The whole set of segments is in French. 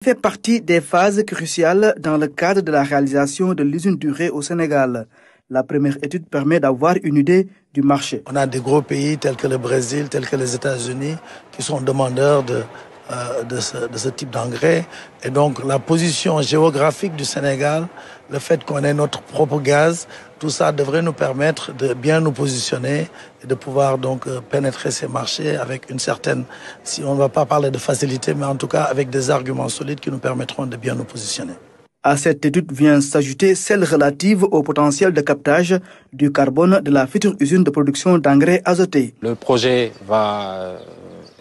Fait partie des phases cruciales dans le cadre de la réalisation de l'usine d'urée au Sénégal. La première étude permet d'avoir une idée du marché. On a des gros pays tels que le Brésil, tels que les États-Unis, qui sont demandeurs de ce type d'engrais. Et donc la position géographique du Sénégal, le fait qu'on ait notre propre gaz, tout ça devrait nous permettre de bien nous positionner et de pouvoir donc pénétrer ces marchés avec une certaine, si on ne va pas parler de facilité, mais en tout cas avec des arguments solides qui nous permettront de bien nous positionner. À cette étude vient s'ajouter celle relative au potentiel de captage du carbone de la future usine de production d'engrais azotés. Le projet va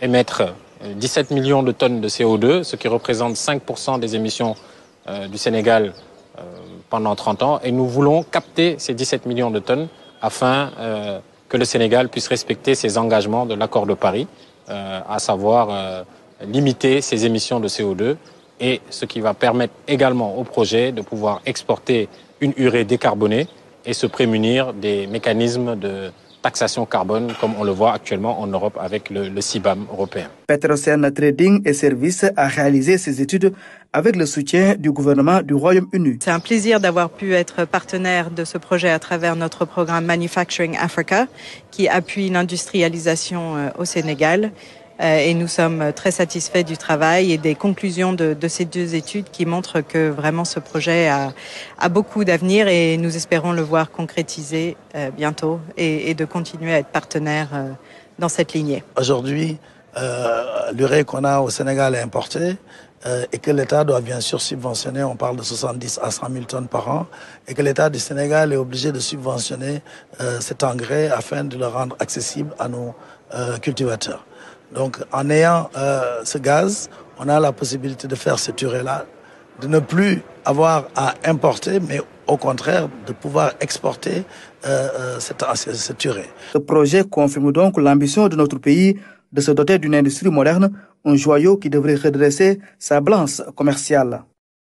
émettre 17 millions de tonnes de CO2, ce qui représente 5% des émissions du Sénégal pendant 30 ans. Et nous voulons capter ces 17 millions de tonnes afin que le Sénégal puisse respecter ses engagements de l'accord de Paris, à savoir limiter ses émissions de CO2. Et ce qui va permettre également au projet de pouvoir exporter une urée décarbonée et se prémunir des mécanismes de taxation carbone comme on le voit actuellement en Europe avec le CBAM européen. Petrosen Trading et Services a réalisé ces études avec le soutien du gouvernement du Royaume-Uni. C'est un plaisir d'avoir pu être partenaire de ce projet à travers notre programme Manufacturing Africa qui appuie l'industrialisation au Sénégal. Et nous sommes très satisfaits du travail et des conclusions de ces deux études qui montrent que vraiment ce projet a beaucoup d'avenir et nous espérons le voir concrétisé bientôt et de continuer à être partenaire dans cette lignée. Aujourd'hui, l'urée qu'on a au Sénégal est importée et que l'État doit bien sûr subventionner, on parle de 70 à 100 000 tonnes par an, et que l'État du Sénégal est obligé de subventionner cet engrais afin de le rendre accessible à nos cultivateurs. Donc en ayant ce gaz, on a la possibilité de faire cette urée-là, de ne plus avoir à importer, mais au contraire de pouvoir exporter cette urée. Ce projet confirme donc l'ambition de notre pays de se doter d'une industrie moderne, un joyau qui devrait redresser sa balance commerciale.